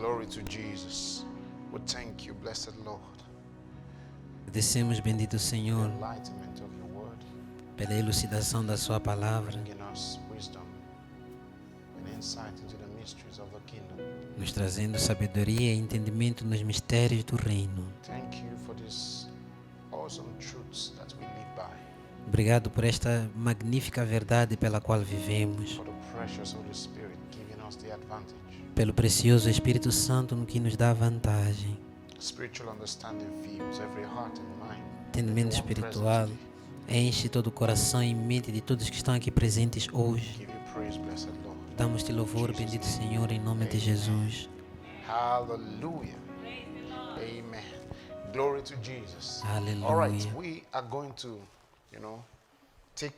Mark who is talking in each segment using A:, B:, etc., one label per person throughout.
A: Glory to Jesus. We thank you, blessed Lord,
B: Agradecemos, bendito Senhor,
A: enlightenment of your word,
B: pela elucidação da sua palavra,
A: bringing us wisdom and insight into the mysteries of the kingdom.
B: nos trazendo sabedoria e entendimento nos mistérios do reino.
A: Thank you for these awesome truths that we live by,
B: Obrigado por esta magnífica verdade pela qual vivemos,
A: for the precious Holy Spirit giving us the advantage.
B: pelo precioso Espírito Santo no que nos dá vantagem.
A: Spiritual understanding fills every heart and mind.
B: Entendimento
A: everyone
B: espiritual
A: present
B: enche todo o coração e mente de todos que estão aqui presentes
A: today.
B: hoje.
A: Give you praise, blessed Lord.
B: Damos-te louvor, bendito Senhor, em nome de Jesus.
A: Hallelujah. Amen. Glory to Jesus.
B: Hallelujah.
A: All right, we are going to, take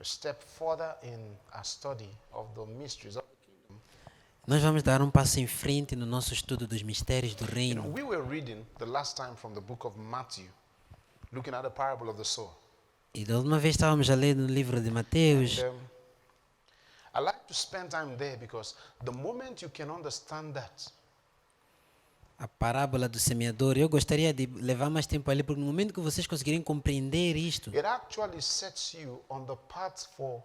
A: a step further in our study of the mysteries of the kingdom.
B: Nós vamos dar um passo em frente no nosso estudo dos mistérios do reino.
A: We were reading the last time from the book of Matthew, looking at the parable of the sower.
B: E da última vez estávamos a ler no livro de Mateus.
A: And I like to spend time there because the moment you can understand that,
B: A parábola do semeador. Eu gostaria de levar mais tempo ali, porque no momento que vocês conseguirem compreender isto,
A: it actually sets you on the path for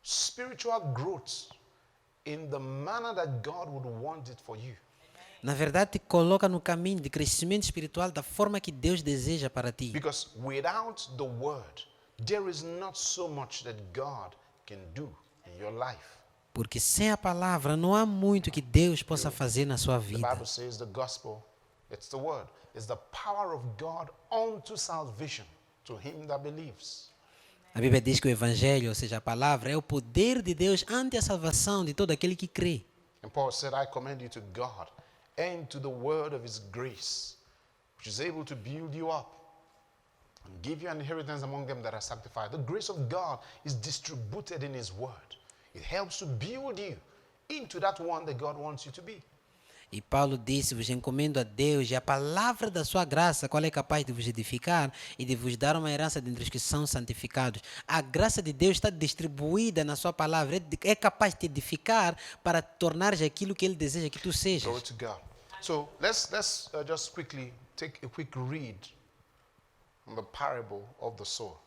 A: spiritual growth in the manner that God would want it for you.
B: na verdade te coloca no caminho de crescimento espiritual da forma que Deus deseja para ti.
A: Because without the word, there is not so much that God can do in your life.
B: Porque sem a palavra não há muito que Deus possa fazer na sua
A: The
B: vida.
A: Bible says the gospel, it's the word, it's the power of God unto salvation to him that believes.
B: A Bíblia diz que o evangelho, ou seja, a palavra, é o poder de Deus ante a salvação de todo aquele que crê.
A: And Paul said, I commend you to God and to the word of his grace, which is able to build you up and give you an inheritance among them that are sanctified. The grace of God is distributed in his word. It helps to build you into that one that God wants you to be.
B: E Paulo disse, vos encomendo a Deus e a palavra da sua graça, qual é capaz de vos edificar e de vos dar uma herança dentre os que são santificados. A graça de Deus está distribuída na sua palavra, é capaz de te edificar para tornares aquilo que Ele deseja que tu
A: Glory
B: sejas.
A: to God. So let's just quickly take a quick read on the parable of the sower.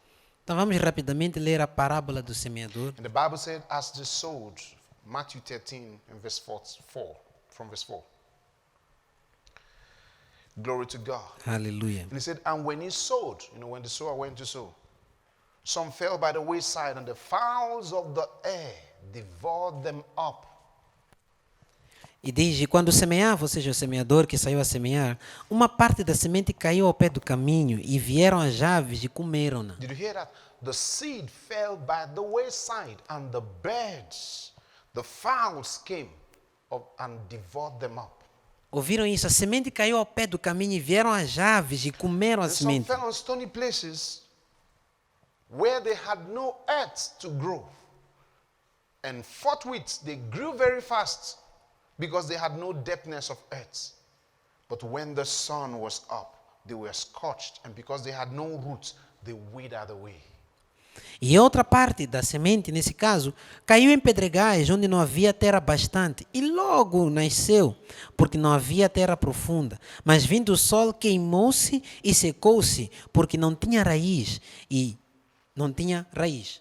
B: Então vamos rapidamente ler a parábola do semeador.
A: And the Bible said, as they sowed, Matthew 13 and verse 4, from verse 4. Glory to God.
B: Aleluia.
A: And he said, and when he sowed, when the sower went to sow, some fell by the wayside, and the fowls of the air devoured them up.
B: E diz, e quando semeava, ou seja, o semeador que saiu a semear, uma parte da semente caiu ao pé do caminho e vieram as aves e comeram-na.
A: Did you hear that? The seed fell by the wayside, and the birds, the fowls came up and devoured them up.
B: Ouviram isso? A semente caiu ao pé do caminho e vieram as aves e comeram a
A: And some
B: semente.
A: fell on stony places where they had no earth to grow. And forthwith they grew very fast because they had no depthness of earth. But when the sun was up, they were scorched, and because they had no roots, they withered away.
B: E outra parte da semente, nesse caso, caiu em pedregais onde não havia terra bastante e logo nasceu, porque não havia terra profunda. Mas vindo o sol queimou-se e secou-se, porque não tinha raiz e não tinha raiz.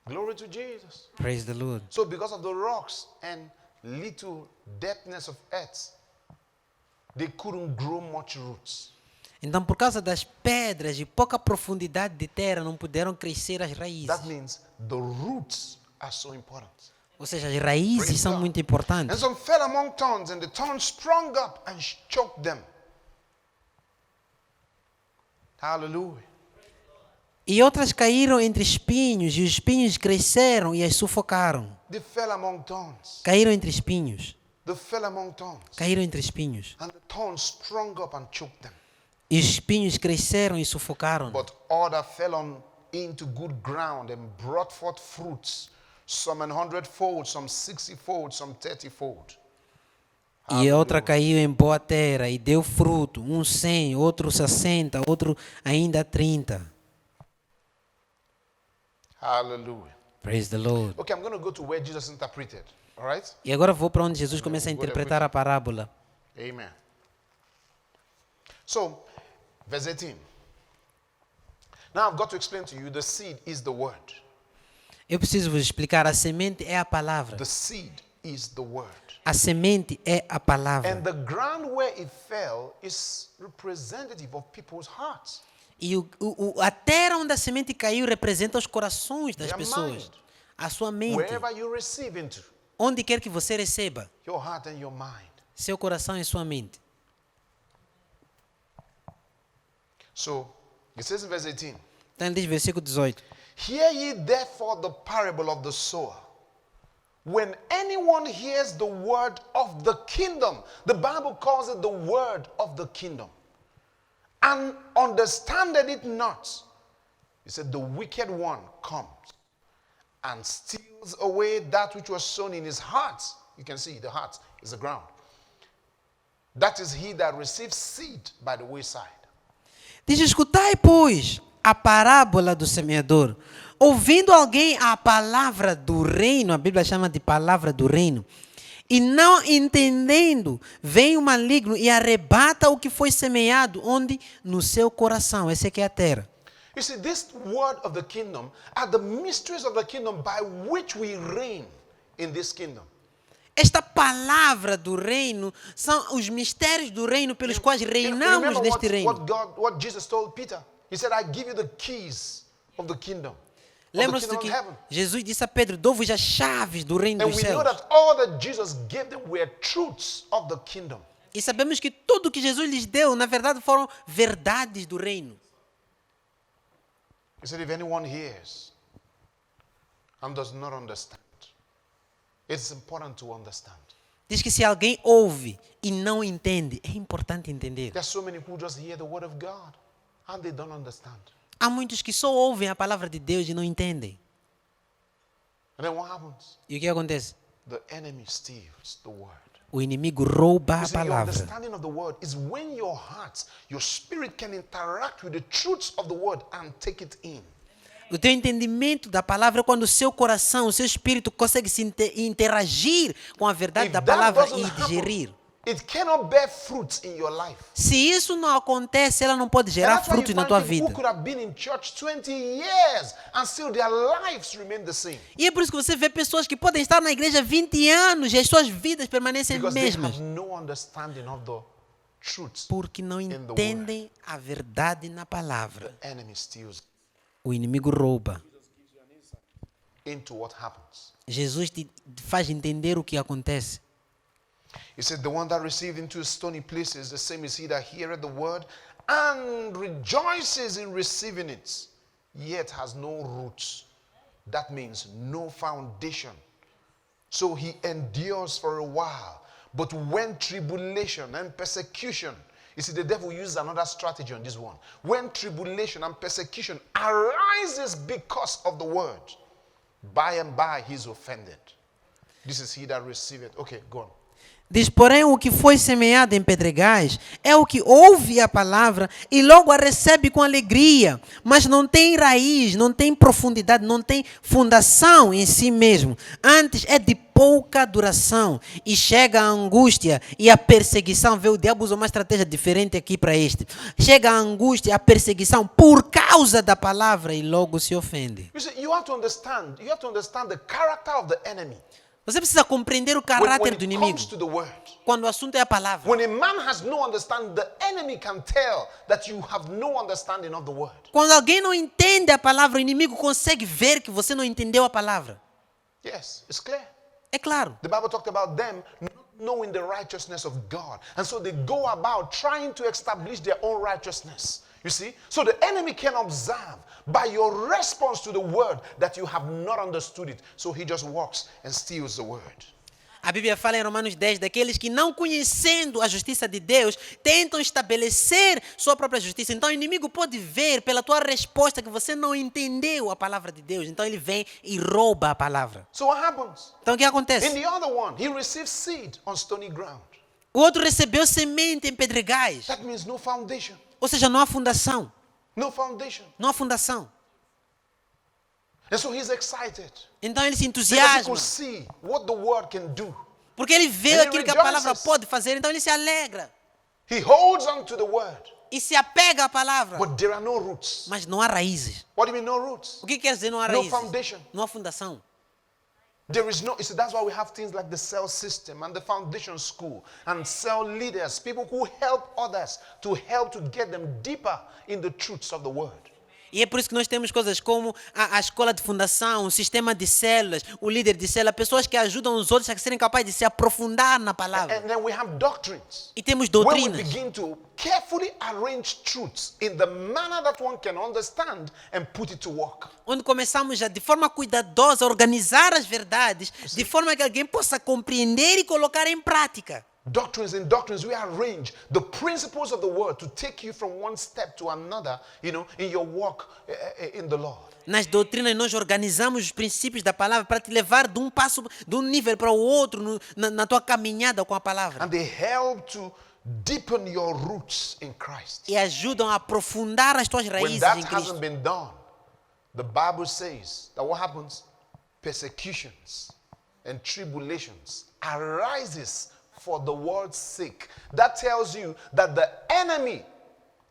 A: Glory to Jesus.
B: Praise the Lord.
A: So because of the rocks and little depthness of earth, they couldn't grow much roots.
B: Então, por causa das pedras e pouca profundidade de terra, não puderam crescer as raízes.
A: That means the roots are so important.
B: Ou seja, as raízes
A: Praise
B: são
A: God.
B: muito
A: And
B: importantes.
A: some fell among thorns, and the thorns sprung up and choked them. Hallelujah.
B: E outras caíram entre espinhos, e os espinhos cresceram e as sufocaram.
A: They fell among thorns.
B: Caíram entre espinhos.
A: They fell among thorns.
B: Caíram entre espinhos.
A: And the thorns sprung up and choked them.
B: E os espinhos cresceram e sufocaram.
A: But other fell into good ground and brought forth fruits, some 100-fold, some 60-fold, some 30-fold.
B: E a outra caiu em boa terra e deu fruto, um 100, outro 60, outro ainda 30.
A: Hallelujah.
B: Praise the Lord.
A: Okay, I'm going to go to where Jesus interpreted. All right?
B: E agora vou para onde Jesus começa a
A: We'll go there
B: interpretar a parábola.
A: Amen. So, verse 18. Now I've got to explain to you the seed is the word.
B: Eu preciso vos explicar, a semente é a palavra.
A: The seed is the word.
B: A semente é a palavra.
A: And the ground where it fell is representative of people's hearts.
B: E a terra onde a semente caiu representa os corações das
A: Their
B: pessoas.
A: mind.
B: A sua mente.
A: Wherever you receive into,
B: Onde quer que você receba,
A: your heart and your mind.
B: seu coração e sua mente.
A: So, it says in verse 18,
B: Então ele diz, versículo 18.
A: hear ye therefore the parable of the sower. When anyone hears the word of the kingdom, the Bible calls it the word of the kingdom, and understandeth it not, he said, the wicked one comes and steals away that which was sown in his heart. You can see the heart is the ground. That is he that receives seed by the wayside.
B: Diz, escutai, pois, a parábola do semeador. Ouvindo alguém a palavra do reino, a Bíblia chama de palavra do reino, e não entendendo, vem o maligno e arrebata o que foi semeado, onde? No seu coração. Essa aqui é a terra.
A: You see, this word of the kingdom are the mysteries of the kingdom by which we reign in this kingdom.
B: Esta palavra do reino são os mistérios do reino pelos quais reinamos
A: Remember
B: neste reino.
A: what Jesus told Peter? He said, I give you the keys of the kingdom.
B: Lembram-se do que Jesus disse a Pedro, dou-vos as chaves do reino
A: And
B: dos
A: we know
B: céus.
A: that all that Jesus gave them were truths of the kingdom.
B: E sabemos que tudo que Jesus lhes deu, na verdade, foram verdades do reino.
A: He said, if anyone hears and does not understand, it's important to understand.
B: Diz que se alguém ouve e não entende, é importante entender.
A: There's so many who just hear the word of God and they don't understand.
B: Há muitos que só ouvem a palavra de Deus e não entendem.
A: And then what happens?
B: E o que acontece?
A: The enemy steals the word.
B: O inimigo rouba
A: You
B: a
A: see, your
B: palavra.
A: understanding of the word is when your heart, your spirit can interact with the truths of the word and take it in.
B: O teu entendimento da palavra é quando o seu coração, o seu espírito consegue se interagir com a verdade
A: If
B: da
A: that
B: palavra
A: doesn't
B: e
A: happen,
B: digerir.
A: it cannot bear fruit in your life.
B: Se isso não acontece, ela não pode
A: And
B: gerar
A: that's why you
B: frutos na
A: find
B: tua
A: people
B: vida.
A: who could have been in church 20 years and still their lives remain the same.
B: E é por isso que você vê pessoas que podem estar na igreja há 20 anos e as suas vidas permanecem
A: Because they
B: mesmas.
A: have no understanding of the truth.
B: Porque não
A: the
B: entendem a verdade na palavra.
A: The enemy steals
B: O inimigo rouba.
A: into what happens.
B: Jesus te faz entender o que acontece.
A: He said, the one that received into stony places, the same is he that heareth the word and rejoices in receiving it, yet has no roots. That means no foundation. So he endures for a while. But when tribulation and persecution, you see, the devil uses another strategy on this one. When tribulation and persecution arises because of the word, by and by he's offended. This is he that receiveth. Okay, go on.
B: Diz, porém, o que foi semeado em pedregais é o que ouve a palavra e logo a recebe com alegria, mas não tem raiz, não tem profundidade, não tem fundação em si mesmo. Antes é de pouca duração e chega a angústia e a perseguição. Vê, o diabo usou uma estratégia diferente aqui para este. Chega a angústia e a perseguição por causa da palavra e logo se ofende.
A: You see, you have to understand the character of the enemy.
B: Você precisa compreender o
A: When
B: caráter
A: it
B: do inimigo.
A: comes to the word.
B: Quando o assunto é a palavra.
A: When a man has no understanding, the enemy can tell that you have no understanding of the word.
B: Quando alguém não entende a palavra, o inimigo consegue ver que você não entendeu a palavra.
A: Yes, it's clear.
B: É claro.
A: The Bible talked about them not knowing the righteousness of God. And so they go about trying to establish their own righteousness. You see? So the enemy can observe by your response to the word that you have not understood it. So he just walks and steals the word.
B: A Bíblia fala em Romanos 10 daqueles que, não conhecendo a justiça de Deus, tentam estabelecer sua própria justiça. Então o inimigo pode ver pela tua resposta que você não entendeu a palavra de Deus. Então ele vem e rouba a palavra.
A: So what happens?
B: Então o que acontece?
A: In the other one, he receives seed on stony ground.
B: O outro recebeu semente em pedregais.
A: That means no foundation.
B: Ou seja, não há fundação.
A: No foundation.
B: Não há fundação.
A: And so he's excited.
B: Então ele se
A: Because he
B: entusiasma.
A: could see what the word can do.
B: Porque ele vê
A: And he
B: aquilo que a palavra
A: rejoices.
B: pode fazer, então ele se alegra.
A: He holds on to the word.
B: E se apega à palavra.
A: But there are no roots.
B: Mas não há raízes.
A: What do you mean no roots?
B: O que quer dizer não há
A: No
B: raízes?
A: foundation.
B: Não há fundação.
A: There is no, you see, that's why we have things like the cell system and the foundation school and cell leaders, people who help others to help to get them deeper in the truths of the word.
B: E é por isso que nós temos coisas como a escola de fundação, o sistema de células, o líder de célula, pessoas que ajudam os outros a serem capazes de se aprofundar na palavra.
A: And then we have doctrines.
B: E temos
A: Where we
B: doutrinas.
A: begin to carefully arrange truths in the manner that one can understand and put it to work.
B: Onde começamos a, de forma cuidadosa, organizar as verdades, de forma que alguém possa compreender e colocar em prática.
A: Doctrines, in doctrines, we arrange the principles of the word to take you from one step to another, in your walk in the Lord.
B: Nas doutrinas nós organizamos os princípios da palavra para te levar de um passo, de um nível para o outro na tua caminhada com a palavra.
A: And they help to deepen your roots in Christ.
B: E ajudam a aprofundar as tuas
A: When
B: raízes
A: that
B: em
A: hasn't
B: Cristo.
A: been done, the Bible says that what happens? Persecutions and tribulations arises for the word's sake. That tells you that the enemy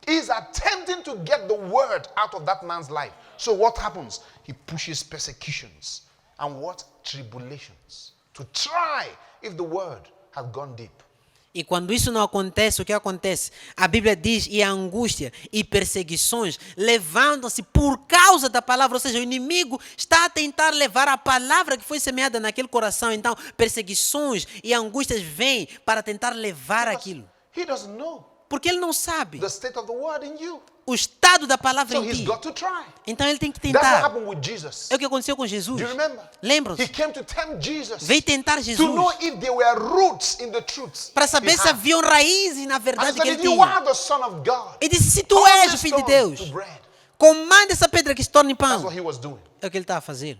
A: is attempting to get the word out of that man's life. So what happens? He pushes persecutions and what? Tribulations to try if the word has gone deep.
B: E quando isso não acontece, o que acontece? A Bíblia diz, e a angústia e perseguições levantam-se por causa da palavra. Ou seja, o inimigo está a tentar levar a palavra que foi semeada naquele coração. Então, perseguições e angústias vêm para tentar levar aquilo.
A: He doesn't know
B: Porque ele não sabe
A: the state of the word in you.
B: o estado da palavra
A: So
B: em
A: he's
B: ti.
A: got to try.
B: Então ele tem que
A: That's what
B: tentar.
A: happened with Jesus.
B: É o que aconteceu com Jesus.
A: Do you remember? He
B: Lembram-se?
A: came to tempt Jesus
B: Veio tentar
A: to
B: Jesus
A: know if there were roots in the truth.
B: para saber
A: he
B: se
A: had.
B: haviam raízes na
A: And he
B: verdade que
A: said,
B: ele
A: if you
B: tinha.
A: are the Son of God,
B: Ele disse, se tu
A: turn
B: és
A: this
B: o Filho de
A: stone
B: Deus,
A: to bread.
B: comanda essa pedra que se torne
A: That's
B: pão.
A: what he was doing.
B: É o que ele está a fazer.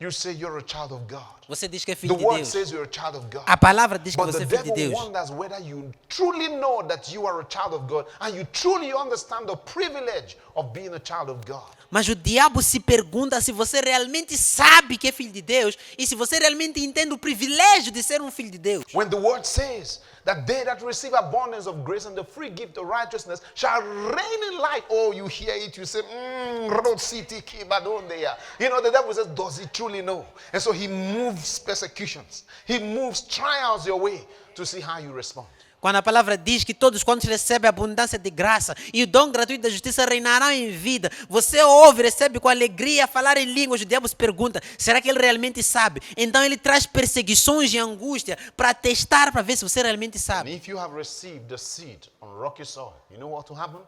A: You say you're a child of God.
B: Você diz que é
A: The
B: filho de
A: word
B: Deus.
A: says you're a child of God.
B: A palavra diz que
A: But
B: você
A: the
B: é filho de
A: devil
B: Deus.
A: wonders whether you truly know that you are a child of God and you truly understand the privilege of being a child of God.
B: Mas o diabo se pergunta se você realmente sabe que é filho de Deus e se você realmente entende o privilégio de ser um filho de Deus.
A: When the word says that they that receive abundance of grace and the free gift of righteousness shall reign in light. Oh, you hear it, you say, the devil says, does he truly know? And so he moves persecutions. He moves trials your way to see how you respond.
B: Quando a palavra diz que todos quantos recebem a abundância de graça e o dom gratuito da justiça reinarão em vida, você ouve, recebe com alegria, falar em línguas, o diabo se pergunta, será que ele realmente sabe? Então ele traz perseguições e angústia para testar, para ver se você realmente
A: And
B: sabe.
A: if you have received the seed on rocky soil, you know what will happen?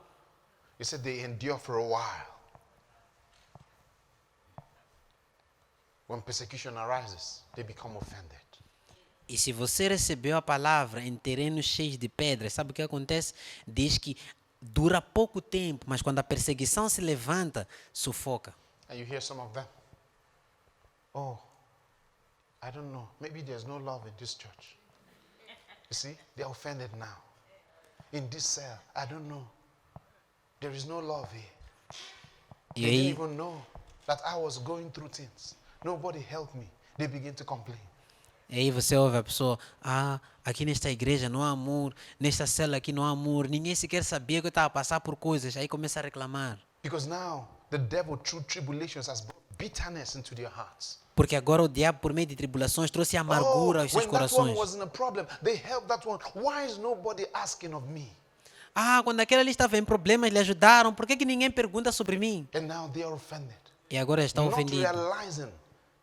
A: He said they endure for a while. When persecution arises, they become offended.
B: E se você recebeu a palavra em terrenos cheios de pedras, sabe o que acontece? Diz que dura pouco tempo, mas quando a perseguição se levanta, sufoca.
A: And you hear some of them. Oh, I don't know. Maybe there's no love in this church. You see, they're offended now. In this cell, I don't know. There is no love here.
B: E
A: They didn't
B: aí,
A: even know that I was going through things. Nobody helped me. They begin to complain.
B: e aí você ouve a pessoa, aqui nesta igreja não há amor, nesta cela aqui não há amor, ninguém sequer sabia que eu estava a passar por coisas, aí começa a reclamar.
A: Because now the devil, through tribulations, has brought bitterness into their hearts.
B: Porque agora o diabo, por meio de tribulações, trouxe amargura aos seus
A: when that one
B: corações.
A: was in a problem, they helped that one. Why is nobody asking of me?
B: Quando aquele ali estava em problemas, lhe ajudaram, por que ninguém pergunta sobre mim?
A: And now they are offended.
B: E agora está
A: Not
B: ofendido.
A: realizing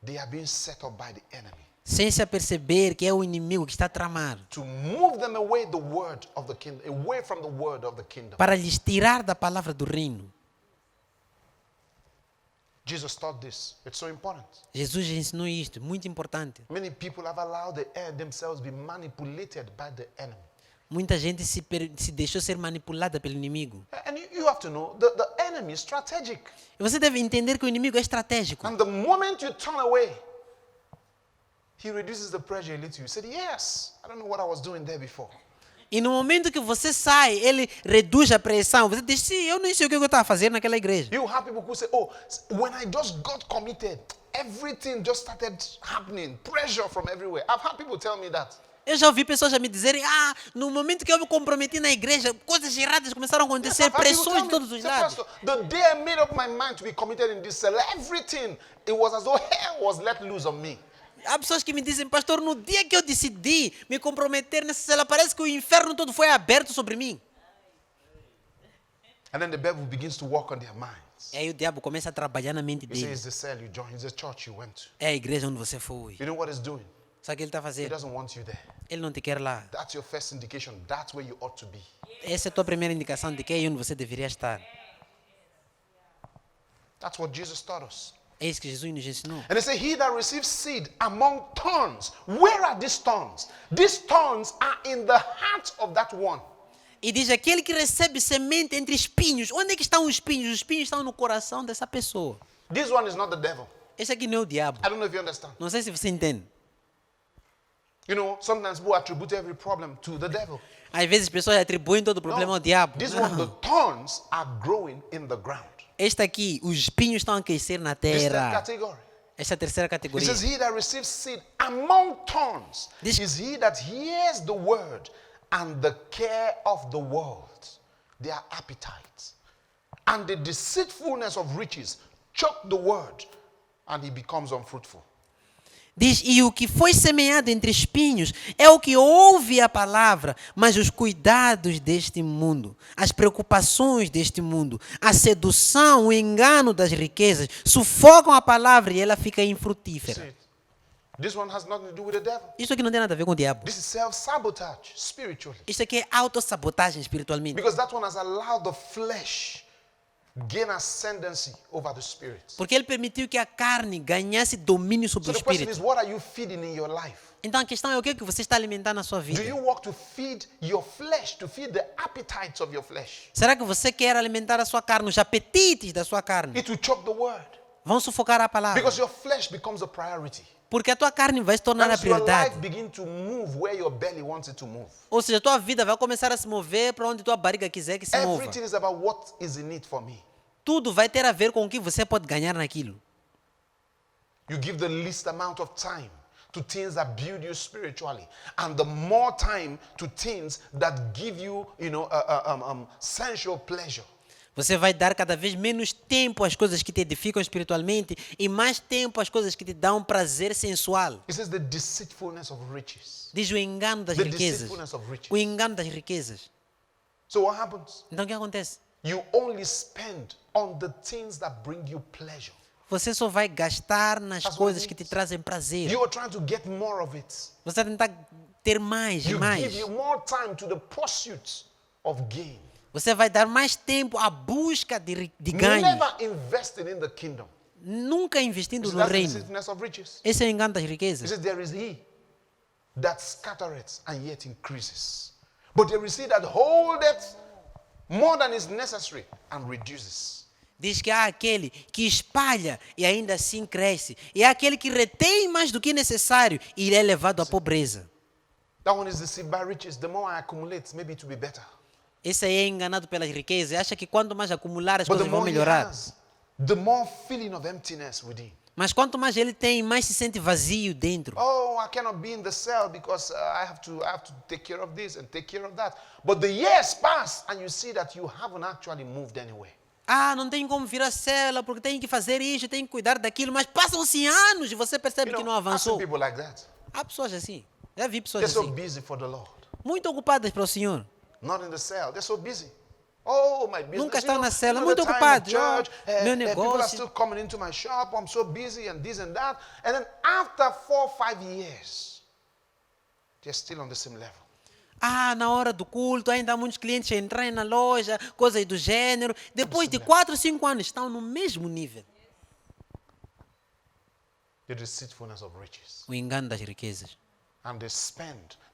A: they are being set up by the enemy
B: Sem se aperceber que é o inimigo que está a tramar.
A: to move them away the word of the kingdom, away from the word of the kingdom.
B: Para lhes tirar da palavra do reino.
A: Jesus taught this. It's so important.
B: Jesus ensinou isto, muito importante.
A: Many people have allowed themselves to be manipulated by the enemy.
B: Muita gente se deixou ser manipulada pelo inimigo.
A: And you have to know the enemy is strategic.
B: E você deve entender que o inimigo é estratégico.
A: And the moment you turn away, he reduces the pressure a little. You said, yes, I don't know what I was doing there before.
B: E no momento que você sai, ele reduz a pressão. Você diz, sim, eu nem sei o que eu estava fazendo naquela igreja.
A: You have people who say, oh, when I just got committed, everything just started happening. Pressure from everywhere. I've had people tell me that.
B: Eu já ouvi pessoas já me dizerem, no momento que eu me comprometi na igreja, coisas erradas começaram a acontecer,
A: I've had people
B: pressões
A: tell
B: de
A: me,
B: todos os
A: say,
B: lados.
A: Pastor, the day I made up my mind to be committed in this cell, everything, it was as though hell was let loose on me.
B: Há pessoas que me dizem, pastor, no dia que eu decidi me comprometer nessa cela, parece que o inferno todo foi aberto sobre mim.
A: And then the devil begins to work on their minds.
B: E aí o diabo começa a trabalhar na mente
A: He says,
B: dele.
A: it's the cell you joined, it's the church you went to.
B: É a igreja onde você foi.
A: You know what he's doing?
B: Sabe o que ele está
A: He
B: fazendo?
A: doesn't want you there.
B: Ele não te quer lá.
A: That's your first indication. That's where you ought to be.
B: Essa é a tua primeira indicação de que é onde você deveria estar.
A: That's what Jesus taught us.
B: É isso que Jesus nos ensinou.
A: And they say, he that receives seed among thorns. Where are these thorns? These thorns are in the heart of that one.
B: E diz, aquele que recebe semente entre espinhos. Onde é que estão os espinhos? Os espinhos estão no coração dessa pessoa.
A: This one is not the devil.
B: Esse aqui não é o diabo.
A: I don't know if you understand.
B: Não sei se você entende.
A: You know, sometimes people attribute every problem to the devil.
B: Às vezes as pessoas atribuem todo o problema ao diabo.
A: This one, the thorns are growing in the ground.
B: Este aqui, os espinhos estão a crescer na
A: This third
B: terra.
A: category.
B: Esta é a terceira
A: It
B: categoria.
A: says, he that receives seed among thorns
B: This-
A: is he that hears the word and the care of the world, their appetites, and the deceitfulness of riches choke the word, and he becomes unfruitful.
B: Diz, e o que foi semeado entre espinhos é o que ouve a palavra, mas os cuidados deste mundo, as preocupações deste mundo, a sedução, o engano das riquezas, sufocam a palavra e ela fica infrutífera.
A: See, this one has nothing to do with the devil.
B: Isso aqui não tem nada a ver com o diabo.
A: This is self-sabotage spiritually.
B: Isso aqui é autossabotagem espiritualmente.
A: Because that one has allowed the flesh gain ascendancy over the spirit.
B: Porque ele permitiu que a carne ganhasse domínio sobre
A: So
B: o
A: the question is,
B: espírito.
A: what are you feeding in your life?
B: Então a questão é o que você está alimentando na sua
A: Do
B: vida.
A: you work to feed your flesh, to feed the appetites of your flesh?
B: Será que você quer alimentar a sua carne, os apetites da sua carne?
A: It will choke the word.
B: Vão sufocar a palavra.
A: Because your flesh becomes a priority.
B: Porque a tua carne vai se tornar a
A: That is, your
B: prioridade.
A: life begin to move where your belly wants it to move.
B: Ou seja, a tua vida vai começar a se mover para onde tua barriga quiser que se mova.
A: Everything is about what is in it for me.
B: Tudo vai ter a ver com o que você pode ganhar naquilo.
A: You give the least amount of time to things that build you spiritually, and the more time to things that give you, sensual pleasure.
B: Você vai dar cada vez menos tempo às coisas que te edificam espiritualmente e mais tempo às coisas que te dão prazer sensual.
A: It says the deceitfulness of riches.
B: Diz o engano das
A: The
B: riquezas.
A: deceitfulness of riches.
B: O engano das riquezas.
A: So what happens?
B: Então o que acontece?
A: You only spend on the things that bring you pleasure.
B: Você só vai gastar nas
A: That's what
B: coisas
A: it
B: que te
A: means.
B: trazem prazer.
A: You are trying to get more of it.
B: Você vai tentar ter mais e
A: You
B: mais.
A: give you more time to the pursuit of gain.
B: Você vai dar mais tempo à busca de ganhos.
A: Never invested in the kingdom.
B: Nunca investindo
A: So
B: no
A: that's the
B: reino.
A: deceitfulness of riches.
B: Esse é o engano das
A: It
B: riquezas.
A: says there is he that scattereth and yet increases. But there is he that holdeth more than is necessary and reduces.
B: Diz que há aquele que espalha e ainda assim cresce. E há aquele que retém mais do que necessário e é levado à pobreza.
A: That one is deceived by riches. The more I accumulate, maybe it will be better.
B: Esse aí é enganado pelas riquezas e acha que quanto mais acumular as
A: But the
B: coisas vão
A: more he
B: melhorar.
A: has, the more feeling of emptiness within.
B: Mas quanto mais ele tem, mais se sente vazio dentro.
A: Oh, I cannot be in the cell because I have to take care of this and take care of that. But the years pass and you see that you haven't actually moved anywhere.
B: Não tenho como vir à cela porque tenho que fazer isso, tenho que cuidar daquilo. Mas passam-se anos e você percebe que não
A: I've seen
B: avançou.
A: people like that.
B: Há pessoas assim. Já vi pessoas
A: They're so
B: assim.
A: busy for the Lord.
B: Muito ocupadas para o Senhor.
A: Not in the cell. They're so busy. Oh, my business.
B: Nunca estão na cela,
A: the
B: muito
A: time of
B: ocupados.
A: church,
B: Meu
A: people are
B: negócio.
A: still coming into my shop. I'm so busy and this and that. And then after 4 or 5 years, they're still on the same level.
B: Na hora do culto, ainda há muitos clientes a entrarem na loja, coisas do gênero. Depois de 4, 5 anos, estão no mesmo nível.
A: The deceitfulness of riches.
B: O engano das riquezas.
A: And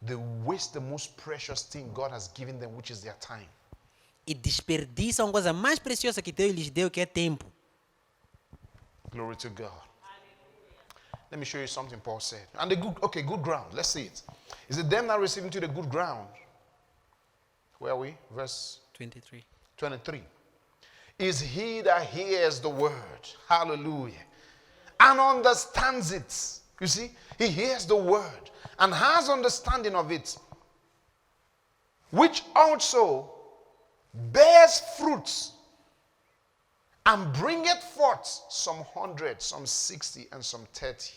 A: they waste the most precious thing God has given them, which is their time.
B: E desperdiçam a coisa mais preciosa que Deus lhes deu, que é tempo.
A: Glory to God. Let me show you something Paul said. And the good ground. Let's see it. Is it them that receive into the good ground where are we? Verse
B: 23.
A: 23. Is he that hears the word, hallelujah, and understands it. You see, he hears the word and has understanding of it, which also bears fruits and bringeth forth some 100, some 60, and some 30.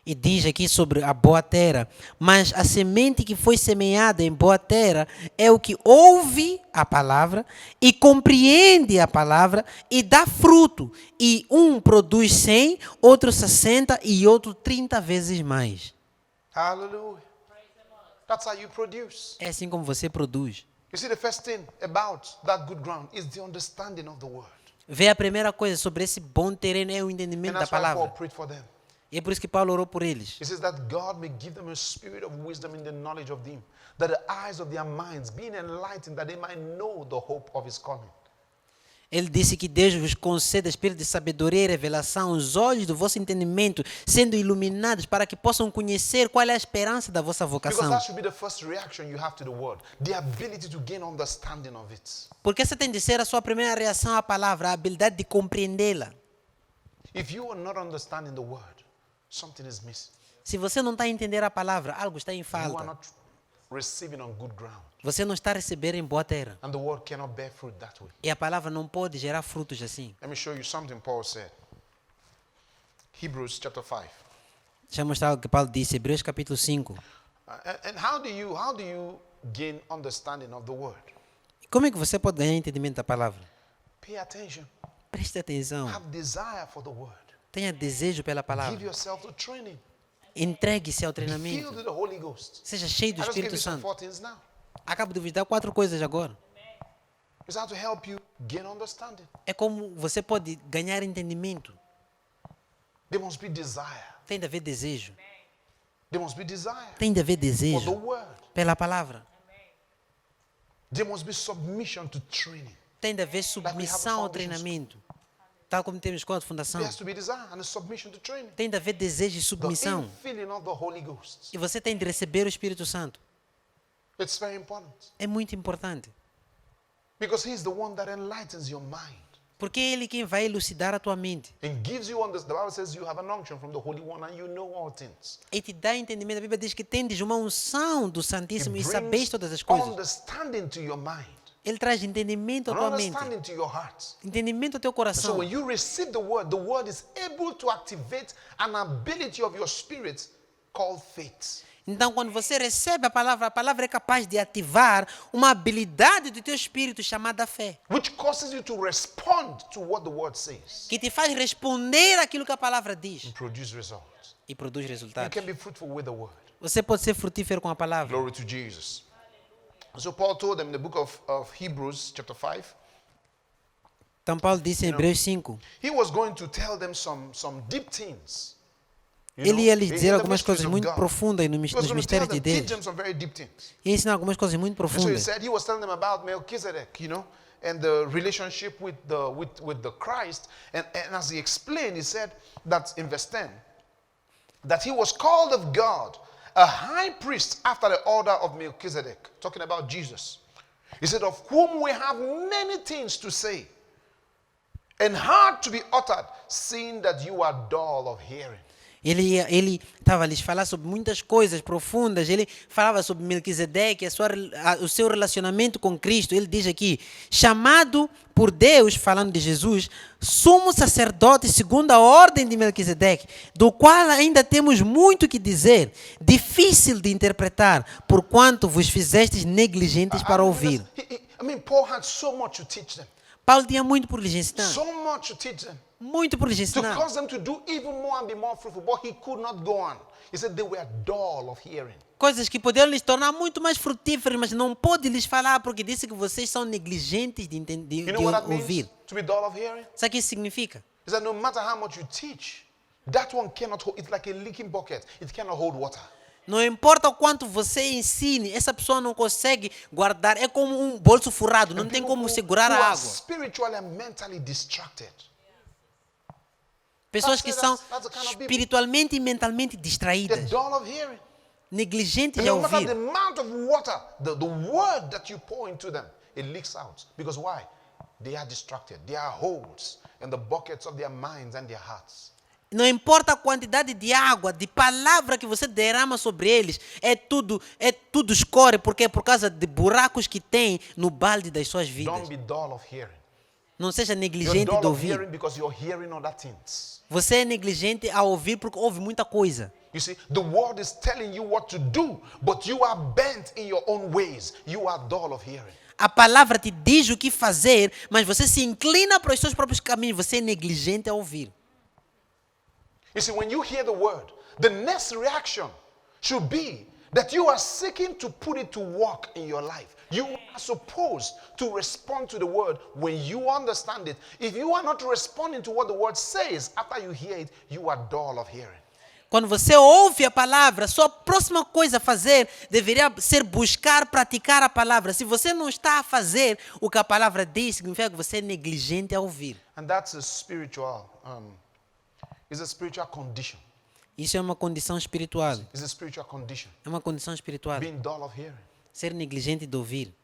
B: E diz aqui sobre a boa terra, mas a semente que foi semeada em boa terra é o que ouve a palavra e compreende a palavra e dá fruto. E um produz 100, outro 60 e outro 30 vezes mais.
A: Hallelujah. That's how you produce.
B: É assim como você produz.
A: You see, the first thing about that good ground is the understanding of the word.
B: Vê a primeira coisa sobre esse bom terreno é o
A: And
B: entendimento da
A: that's why Paul
B: palavra.
A: prayed for them.
B: E é por isso que Paulo orou por eles.
A: He says that God may give them a spirit of wisdom in the knowledge of Him, that the eyes of their minds being enlightened, that they might know the hope of His coming.
B: Ele disse que Deus vos conceda espírito de sabedoria e revelação, os olhos do vosso entendimento sendo iluminados para que possam conhecer qual é a esperança da vossa
A: Because
B: vocação.
A: that should be the first reaction you have to the word, the ability to gain understanding of it.
B: Porque essa tem de ser a sua primeira reação à palavra, a habilidade de compreendê-la.
A: If you are not understanding the word, something is missing.
B: Se você não está a entender a palavra, algo está em
A: You are
B: falta.
A: not receiving on good ground.
B: Você não está a receber em boa terra.
A: And the word cannot bear fruit that way.
B: E a palavra não pode gerar frutos assim.
A: Let me show you something Paul said. Hebrews chapter 5.
B: Deixa eu mostrar o que Paulo disse, Hebreus capítulo 5.
A: And how do you gain understanding of the word?
B: Como é que você pode ganhar entendimento da palavra?
A: Pay attention.
B: Preste atenção.
A: Have desire for the word.
B: Tenha desejo pela
A: Give
B: palavra.
A: yourself to training.
B: Entregue-se ao
A: Be filled
B: treinamento.
A: with the Holy Ghost.
B: Seja cheio do
A: I just gave
B: Espírito
A: you some
B: Santo.
A: 4 things now.
B: Acabo de vos dar 4 coisas agora.
A: It's how to help you gain understanding.
B: É como você pode ganhar entendimento.
A: There must be desire.
B: Tem de haver desejo.
A: There must be desire
B: Tem de haver
A: for the
B: desejo
A: word.
B: pela palavra.
A: There must be submission to training.
B: Tem de haver submissão ao treinamento. Tal como temos escola de fundação.
A: There has to be desire and a submission to training.
B: Tem de haver desejo e
A: The
B: submissão.
A: infilling of the Holy Ghost.
B: E você tem de receber o Espírito Santo.
A: It's very important.
B: É muito importante.
A: Because He's the one that enlightens your mind
B: Porque é Ele quem vai elucidar a tua mente.
A: and gives you understanding. The Bible says you have an unction from the Holy One and you know all things.
B: E te dá entendimento. A Bíblia diz que tendes uma unção do
A: It
B: Santíssimo e
A: brings
B: sabeis todas as coisas.
A: understanding to your mind,
B: Ele traz entendimento à
A: and
B: tua mente.
A: understanding to your heart.
B: Entendimento ao teu
A: So
B: coração.
A: when you receive the word is able to activate an ability of your spirit called faith.
B: Então, quando você recebe a palavra é capaz de ativar uma habilidade do teu espírito chamada fé,
A: Which causes you to respond to what the word says
B: que te faz responder aquilo que a palavra diz
A: and produce results.
B: e produz
A: You
B: resultados.
A: can be fruitful with the word.
B: Você pode ser frutífero com a palavra.
A: Glory to Jesus. So Paul told them in the book of Hebrews chapter 5,
B: Então, Paulo disse em Hebreus 5,
A: he was going to tell them some deep things.
B: ele ia lhes
A: in
B: dizer
A: the
B: algumas
A: mysteries
B: coisas
A: of
B: muito
A: God.
B: profundas nos
A: He was going to tell
B: mistérios de
A: them, teach
B: Deus.
A: them some very deep things.
B: Ia ensinar algumas coisas muito
A: And so he
B: profundas.
A: said he was telling them about Melchizedek, and the relationship with the Christ. And as he explained, he said that in verse 10, that he was called of God, a high priest after the order of Melchizedek, talking about Jesus. He said, of whom we have many things to say, and hard to be uttered, seeing that you are dull of hearing.
B: Ele estava a lhes falar sobre muitas coisas profundas. Ele falava sobre Melquisedeque, o seu relacionamento com Cristo. Ele diz aqui, chamado por Deus, falando de Jesus, sumo sacerdote segundo a ordem de Melquisedeque, do qual ainda temos muito que dizer, difícil de interpretar, porquanto vos fizestes negligentes para ouvir.
A: Paul had so much to teach them.
B: Paulo tinha muito por lhes ensinar.
A: So much to teach them.
B: Muito por lhes
A: To
B: ensinar.
A: cause them to do even more and be more fruitful, but he could not go on. He said they were dull of hearing.
B: Coisas que poderiam lhes tornar muito mais frutíferas, mas não pôde lhes falar porque disse que vocês são negligentes de
A: You know what that means?
B: ouvir.
A: To be dull of hearing?
B: Sabe o que isso significa?
A: Is that no matter how much you teach, that one cannot hold. It's like a leaking bucket. It cannot hold water.
B: Não importa o quanto você ensine, essa pessoa não consegue guardar. É como um bolso furrado, não tem como segurar
A: who
B: a
A: are
B: água.
A: spiritually and mentally distracted.
B: Pessoas que são
A: That's the kind of people.
B: espiritualmente e mentalmente
A: They're
B: distraídas.
A: dull of hearing.
B: negligentes
A: And
B: a
A: no matter the
B: ouvir.
A: amount of water, the word that you pour into them, it leaks out. Because why? They are distracted. There are holes in the buckets of their minds and their hearts.
B: Não importa a quantidade de água, de palavra que você derrama sobre eles, é tudo escorre, porque é por causa de buracos que tem no balde das suas vidas.
A: Don't be dull of hearing.
B: Não seja
A: You're
B: negligente
A: dull
B: de
A: of
B: ouvir.
A: hearing because you're hearing other things.
B: Você é negligente a ouvir porque ouve muita coisa.
A: You see, the world is telling you what to do, but you are bent in your own ways. You are dull of hearing.
B: A palavra te diz o que fazer, mas você se inclina para os seus próprios caminhos. Você é negligente a ouvir.
A: You see, when you hear the word, the next reaction should be that you are seeking to put it to work in your life. You are supposed to respond to the word when you understand it. If you are not responding to what the word says after you hear it, you are dull of hearing.
B: Quando você ouve a palavra, sua próxima coisa a fazer deveria ser buscar praticar a palavra. Se você não está a fazer o que a palavra diz, significa que você é negligente a ouvir.
A: And that's a spiritual, it's a spiritual condition.
B: Isso é uma condição espiritual.
A: It's a spiritual condition.
B: É uma condição espiritual.
A: Being dull of hearing.
B: Ser negligente de ouvir.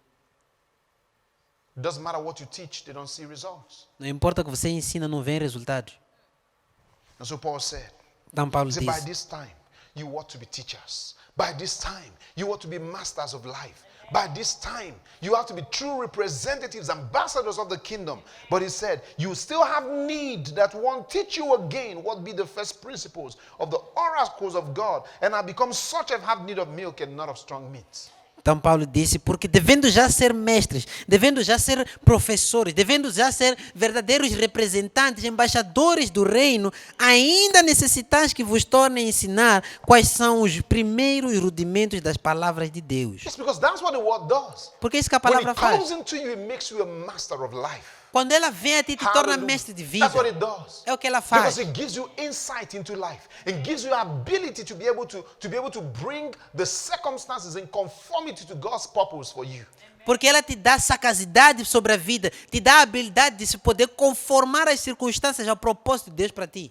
A: It doesn't matter what you teach, they don't see results.
B: Não importa o que você ensina, não vem resultados.
A: And so Paul said,
B: Então Paulo
A: he said, by
B: diz,
A: this time, you ought to be teachers. By this time, you ought to be masters of life. By this time, you have to be true representatives, ambassadors of the kingdom. But he said, you still have need that one teach you again what be the first principles of the oracles of God, and have become such as have need of milk and not of strong meat.
B: então Paulo disse, porque devendo já ser mestres, devendo já ser professores, devendo já ser verdadeiros representantes, embaixadores do reino, ainda necessitais que vos tornem a ensinar quais são os primeiros rudimentos das palavras de Deus.
A: Yes, because that's what the word does.
B: Porque é isso que a
A: When
B: palavra
A: it comes
B: faz.
A: into you, it makes you a master of life.
B: Quando ela vem a ti, te torna
A: Hallelujah.
B: mestre de vida.
A: That's what it does.
B: É o que ela faz.
A: Because it gives you insight into life. It gives you ability to be able to bring the circumstances in conformity to God's purpose for you.
B: Porque ela te dá sagacidade sobre a vida, te dá a habilidade de se poder conformar as circunstâncias ao propósito de Deus para ti.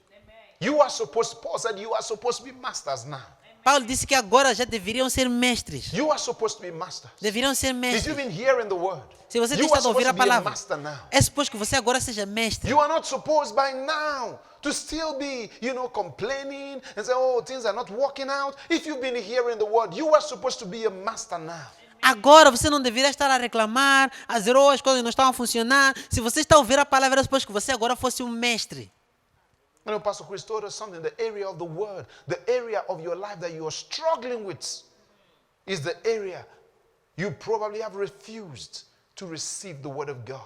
A: Paul said you are supposed to be masters now.
B: Paulo disse que agora já deveriam ser mestres.
A: You are supposed to be masters.
B: Deveriam ser
A: If
B: mestres.
A: you've been hearing the word,
B: Se você tem
A: you are
B: estado a ouvir
A: supposed
B: a
A: to be a
B: palavra,
A: master now.
B: é suposto que você agora seja mestre.
A: You are not supposed by now to still be, complaining and say, oh, things are not working out. If you've been hearing the word, you are supposed to be a master now.
B: Agora você não deveria estar a reclamar, a dizer, oh, as coisas não estão a funcionar. Se você está a ouvir a palavra, é suposto que você agora fosse um mestre.
A: Pastor Chris told us something, the area of the word, the area of your life that you are struggling with is the area you probably have refused to receive the word of God.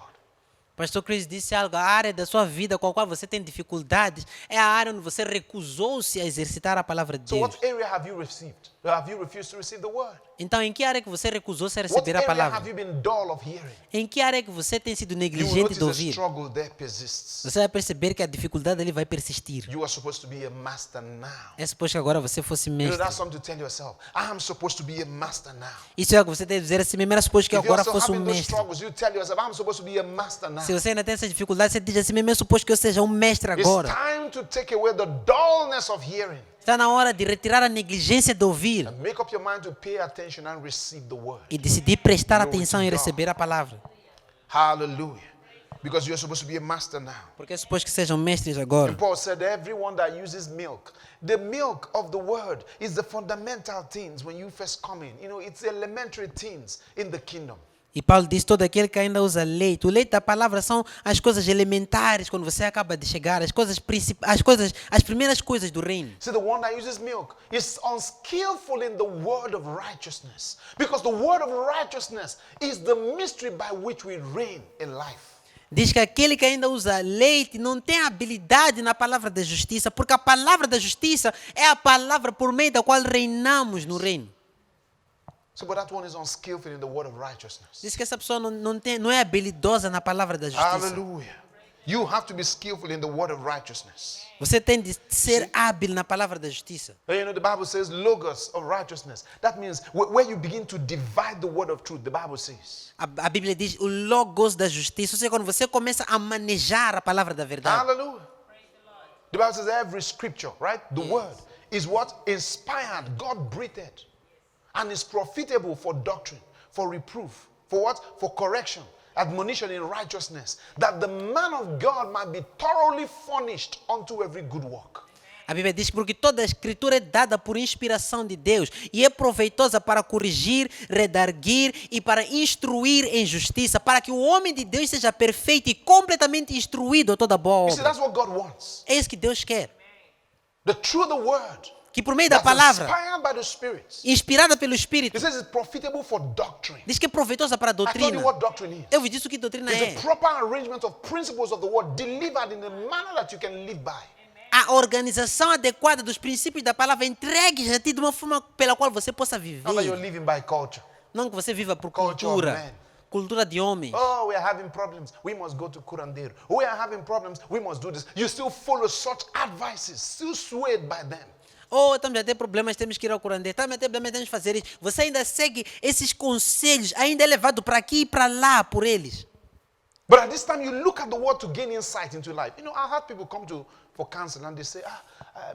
B: Pastor Chris disse algo, a área da sua vida com a qual você tem dificuldades é a área onde você recusou-se a exercitar a palavra de
A: So
B: Deus.
A: what area have you received? Have you refused to receive the word?
B: Então, em que área que você recusou-se a
A: What
B: receber a
A: area have
B: palavra?
A: you been dull of hearing?
B: Em que área que você tem sido
A: You will
B: negligente
A: notice
B: de
A: the
B: ouvir?
A: struggle there persists.
B: Você vai perceber que a dificuldade ali vai persistir.
A: You are supposed to be a master now.
B: É suposto que agora você fosse mestre.
A: That's something to tell yourself. I am supposed to be a master now.
B: Isso é o que você deve dizer a si mesmo. Era suposto que
A: If you're
B: agora
A: still
B: fosse um
A: having those
B: mestre.
A: struggles, you tell yourself, I'm supposed to be a master now.
B: Se você ainda tem essa dificuldade, você diz a si mesmo, é suposto que eu seja um mestre
A: It's
B: agora.
A: time to take away the dullness of hearing
B: Está na hora de retirar a negligência de ouvir
A: and make up your mind to pay attention and receive the word.
B: e decidir prestar
A: Glory
B: atenção
A: to
B: e
A: God.
B: receber a palavra.
A: Hallelujah. Because you're supposed to be a master now.
B: Porque é suposto que sejam mestres agora.
A: And Paul said, everyone that uses milk, the milk of the word is the fundamental things when you first come in. It's elementary things in the kingdom.
B: E Paulo diz, todo aquele que ainda usa leite. O leite da palavra são as coisas elementares quando você acaba de chegar, as primeiras coisas do reino.
A: See, the one that uses milk is unskillful in the word of righteousness. Because the word of righteousness is the mystery by which we reign in life.
B: Diz que aquele que ainda usa leite não tem habilidade na palavra da justiça, porque a palavra da justiça é a palavra por meio da qual reinamos no reino.
A: So, but that one is unskillful in the word of righteousness.
B: Diz que essa pessoa não é habilidosa na palavra da justiça.
A: Hallelujah. You have to be skillful in the word of righteousness.
B: Você tem de ser hábil na palavra da justiça.
A: The Bible says logos of righteousness. That means where you begin to divide the word of truth, the Bible says.
B: A Bíblia diz o logos da justiça. Ou seja, quando você começa a manejar a palavra da verdade.
A: Hallelujah. The Bible says every scripture, right? The word is what? Inspired, God breathed. and is profitable for doctrine, for reproof, for what? For correction, admonition in righteousness, that the man of God might be thoroughly furnished unto every good work.
B: A Bíblia diz porque toda a escritura é dada por inspiração de Deus e é proveitosa para corrigir, redarguir e para instruir em justiça, para que o homem de Deus seja perfeito e completamente instruído a toda boa
A: You see,
B: obra.
A: that's what God wants.
B: É isso que Deus quer.
A: Through the word,
B: Que por meio da
A: that's
B: palavra,
A: inspired by the Spirit.
B: inspirada pelo Espírito,
A: It says it's profitable for doctrine.
B: diz que é proveitosa para a
A: I told
B: doutrina.
A: you what doctrine is.
B: Eu vos disse o que doutrina
A: It's
B: é.
A: a proper arrangement of principles of the word delivered in a manner that you can live by.
B: A organização adequada dos princípios da palavra entregues a ti de uma forma pela qual você possa
A: Not that you're
B: viver.
A: living by culture.
B: Não que você viva por
A: Culture of
B: cultura.
A: men.
B: Cultura de homens.
A: Oh, we are having problems. We must go to curandeiro. We are having problems. We must do this. You still follow such advices, still swayed by them.
B: Oh, estamos a ter problemas, temos que ir ao curandeiro. Estamos a ter problemas, temos que fazer isso. Você ainda segue esses conselhos, ainda é levado para aqui e para lá por eles.
A: But at this time, you look at the word to gain insight into life. You know, I have people come for counsel and they say,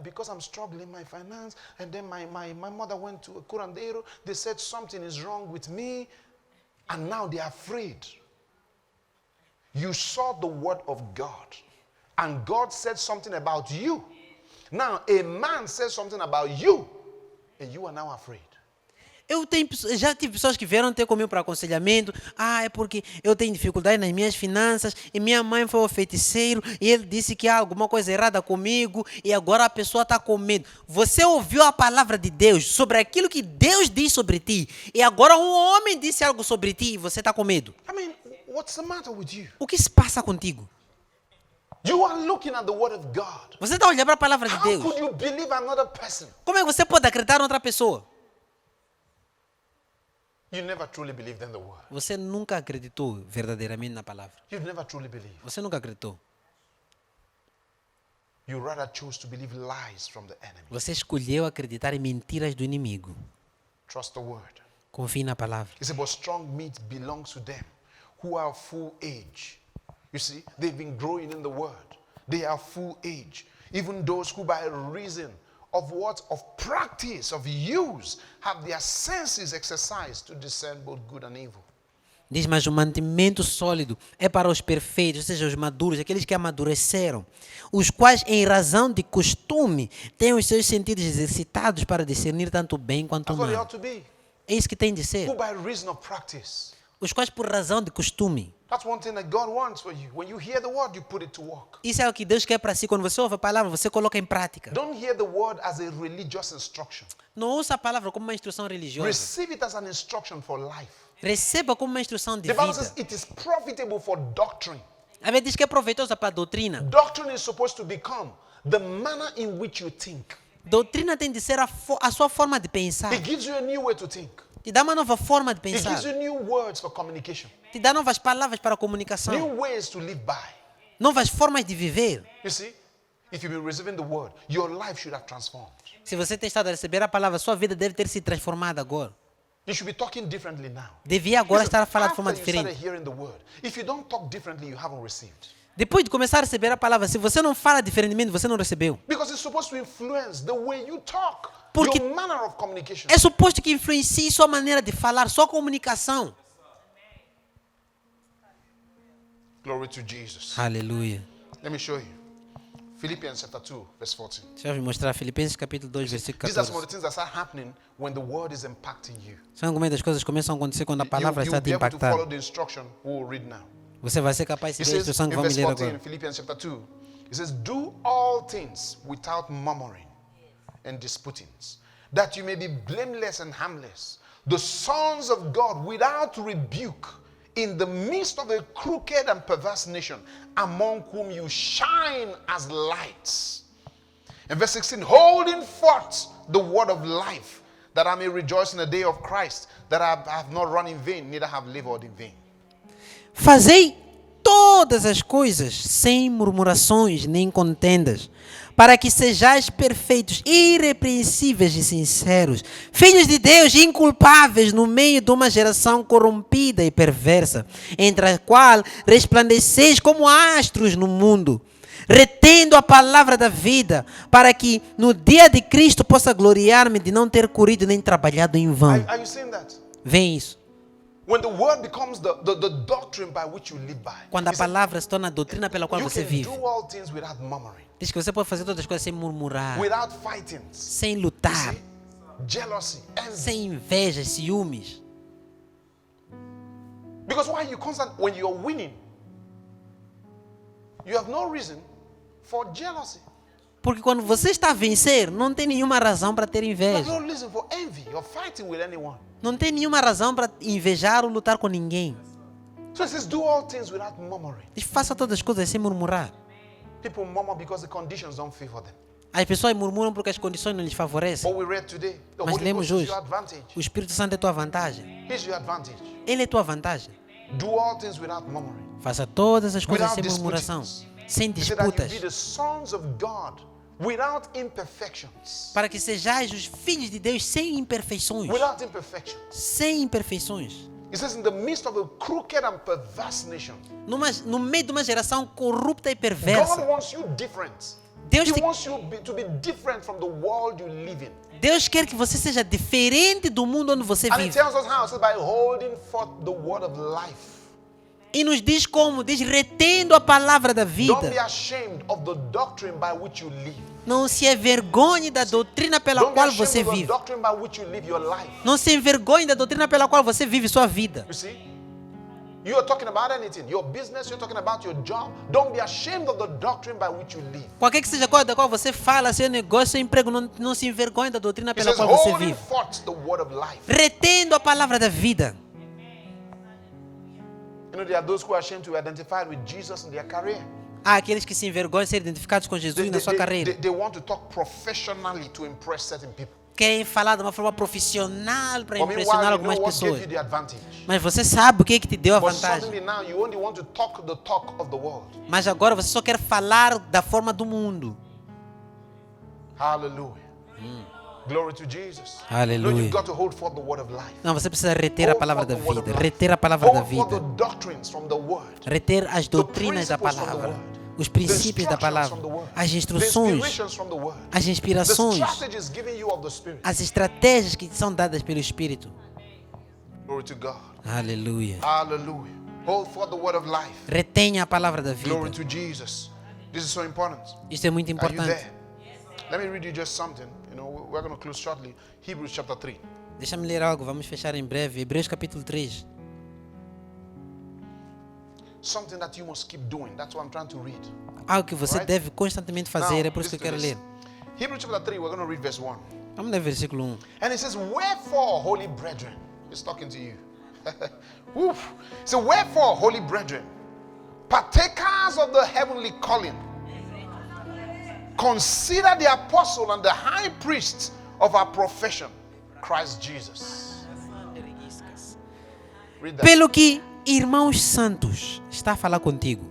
A: because I'm struggling my finance, and then my mother went to a curandeiro, they said something is wrong with me, and now they are afraid. You saw the word of God, and God said something about you. Now, a man says something about you, and you are now afraid.
B: Já tive pessoas que vieram ter comigo para aconselhamento. É porque eu tenho dificuldade nas minhas finanças e minha mãe foi ao feiticeiro e ele disse que há alguma coisa errada comigo e agora a pessoa está com medo. Você ouviu a palavra de Deus sobre aquilo que Deus diz sobre ti e agora um homem disse algo sobre ti e você está com medo.
A: I mean, what's the matter with you?
B: O que se passa contigo?
A: You are looking at the word of God.
B: Você está olhando para a palavra de
A: How
B: Deus.
A: could you believe another person?
B: Como é que você pode acreditar em outra pessoa?
A: You never truly believed in the word.
B: Você nunca acreditou verdadeiramente na palavra.
A: You never truly believed.
B: Você nunca acreditou.
A: You rather chose to believe lies from the enemy.
B: Você escolheu acreditar em mentiras do inimigo.
A: Trust the word.
B: Confie na palavra.
A: He said, but strong meat belongs to them who are full age. You see, they've been growing in the word. They are full age. Even those who by reason of what? Of practice, of use, have their senses exercised to discern both good and evil.
B: Diz, mas o mantimento sólido é para os perfeitos, ou seja, os maduros, aqueles que amadureceram, os quais, em razão de costume, têm os seus sentidos exercitados para discernir tanto o bem quanto o
A: That's what they
B: mal.
A: ought to be.
B: É isso que tem de ser.
A: Who by reason of practice.
B: Os quais, por razão de costume.
A: That's one thing that God wants for you. When you hear the word, you put it to work.
B: Isso é o que Deus quer para si. Quando você ouve a palavra, você coloca em prática.
A: Don't hear the word as a religious instruction.
B: Não ouça a palavra como uma instrução religiosa.
A: Receive it as an instruction for life.
B: Receba como uma instrução de
A: The Bible says
B: vida.
A: it is profitable for doctrine.
B: A Bíblia diz que é proveitosa para a doutrina.
A: Doctrine is supposed to become the manner in which you think.
B: Doutrina tem de ser a sua forma de pensar.
A: It gives you a new way to think.
B: Te dá uma nova forma de
A: It
B: pensar.
A: gives you new words for communication,
B: Te dá novas palavras para a comunicação.
A: new ways to live by.
B: Novas formas de viver.
A: You see, if you've been receiving the word, your life should have transformed.
B: Se você tem estado a receber a palavra, sua vida deve ter se transformado agora.
A: You should be talking differently now.
B: Devia agora
A: Listen,
B: estar a falar de forma
A: after you started
B: diferente.
A: hearing the word, if you don't talk differently, you haven't received.
B: Depois de começar a receber a palavra, se você não fala diferentemente, você não recebeu.
A: Because it's supposed to influence the way you talk,
B: Porque
A: your manner of communication.
B: é suposto que influencie sua maneira de falar, sua comunicação.
A: Glory to Jesus.
B: Aleluia.
A: Let me show you. Philippians chapter 2, verse 14.
B: Deixa eu mostrar Filipenses capítulo 2, versículo
A: These are some of
B: 14.
A: the things that start happening when the word is impacting you.
B: São algumas das coisas que começam a acontecer quando a palavra está
A: You'll
B: a te
A: be able to follow
B: impactar.
A: the instruction we will read now.
B: Você vai ser capaz de
A: It
B: seguir a
A: says
B: instrução que
A: in
B: vamos
A: verse
B: ler
A: 14,
B: agora.
A: Philippians chapter 2, it says, do all things without murmuring and disputings, that you may be blameless and harmless, the sons of God without rebuke, in the midst of a crooked and perverse nation, among whom you shine as lights. In verse 16, holding forth the word of life, that I may rejoice in the day of Christ, that I have not run in vain, neither have labored in vain.
B: Fazei todas as coisas sem murmurações nem contendas, para que sejais perfeitos, irrepreensíveis e sinceros, filhos de Deus inculpáveis no meio de uma geração corrompida e perversa, entre a qual resplandeceis como astros no mundo, retendo a palavra da vida, para que no dia de Cristo possa gloriar-me de não ter corrido nem trabalhado em vão.
A: Are you seeing that?
B: Vem isso.
A: When the word becomes the doctrine by which you live by.
B: Quando a
A: He said,
B: palavra se torna a doutrina pela qual
A: you
B: você
A: can
B: vive.
A: do all things without murmuring,
B: Diz que você pode fazer todas as coisas sem murmurar,
A: without fighting,
B: sem
A: you
B: lutar,
A: see, jealousy, envy.
B: sem inveja, ciúmes.
A: Because when you're winning, you have no reason for jealousy.
B: Porque quando você está a vencer, não tem nenhuma razão para ter
A: You have
B: inveja.
A: no reason for envy or fighting with anyone.
B: Não tem nenhuma razão para invejar ou lutar com ninguém.
A: So it says, do all things without murmuring.
B: Diz, faça todas as coisas sem murmurar.
A: People murmur because the conditions don't favor them.
B: As pessoas murmuram porque as condições não lhes favorecem.
A: What we read today, the
B: Mas
A: Holy
B: lemos
A: Ghost is
B: hoje.
A: your advantage.
B: O Espírito Santo é tua vantagem.
A: He's your advantage.
B: Ele é tua vantagem.
A: Do all things without murmuring.
B: Faça todas as coisas
A: Without
B: sem murmuração,
A: disputings.
B: sem
A: He said that you
B: disputas,
A: be the sons of God without imperfections.
B: para que sejais os filhos de Deus sem imperfeições.
A: Without imperfections.
B: Sem imperfeições.
A: He says, in the midst of a crooked and perverse nation,
B: No meio de uma geração corrupta e
A: God
B: perversa,
A: wants you different.
B: Deus,
A: He
B: te,
A: wants you to be different from the world you live in.
B: Deus quer que você seja diferente do mundo onde você
A: And He
B: vive.
A: tells us how. It says, by holding forth the word of life.
B: E nos diz como? Diz retendo a palavra da
A: Don't be
B: vida.
A: ashamed of the doctrine by which you live.
B: Não se envergonhe da doutrina pela
A: Don't be
B: qual você
A: ashamed of the
B: vive.
A: doctrine by which you live your life.
B: Não se envergonhe da doutrina pela qual você vive sua vida.
A: You see? You are talking about anything. Your business, you're talking about your job. Don't be ashamed of the doctrine by which you live.
B: Qualquer que seja a coisa da qual você fala, seu negócio, seu emprego, não se envergonhe da doutrina
A: He
B: pela
A: says,
B: qual você
A: holding
B: vive.
A: forth the word of life.
B: Retendo a palavra da vida.
A: You know, there are those who are ashamed to be identified with Jesus in their career.
B: Há aqueles que se envergonham de ser identificados com Jesus na sua carreira.
A: They want to talk professionally to impress certain people.
B: Querem falar de uma forma profissional para
A: But
B: impressionar
A: meanwhile, you know
B: algumas
A: what gave
B: pessoas.
A: you the advantage.
B: Mas você sabe o que é que te deu a
A: But
B: vantagem.
A: suddenly now you only want to talk the talk of the world.
B: Mas agora você só quer falar da forma do mundo.
A: Hallelujah. Glory to Jesus.
B: Aleluia.
A: No, you've got to hold forth the word of life.
B: Não, você precisa reter a
A: Hold
B: palavra
A: forth
B: da
A: the word of
B: vida.
A: life.
B: Reter a palavra da
A: Hold forth
B: vida.
A: the doctrines from the word.
B: Reter as doutrinas da
A: principles from the
B: palavra.
A: word.
B: Os
A: The
B: princípios da
A: instructions
B: palavra.
A: from the word.
B: As
A: The
B: instruções.
A: inspirations from the word.
B: As
A: The
B: inspirações.
A: strategies given you of the Spirit.
B: As estratégias que são dadas pelo Espírito.
A: Glory to God.
B: Aleluia.
A: Hallelujah. Hold forth the word of life.
B: Retenha a palavra da
A: Glory
B: vida.
A: to Jesus. This is so important.
B: Isso é muito
A: Are you
B: importante.
A: there? Let me read you just something. You know, we're going to close shortly. Hebrews chapter 3.
B: Deixa-me ler algo, vamos fechar em breve. Hebreus capítulo 3.
A: Something that you must keep doing. That's what I'm trying to read.
B: Algo que você
A: Right?
B: deve constantemente fazer, é por isso que eu quero ler.
A: Hebrews chapter 3, we're going to read verse 1.
B: Vamos ler versículo 1.
A: And it says, wherefore, holy brethren, it's talking to you. Woof. So, wherefore, holy brethren, partakers of the heavenly calling, consider the apostle and the high priest of our profession, Christ Jesus. Read that.
B: Pelo que, irmãos santos, está a falar contigo.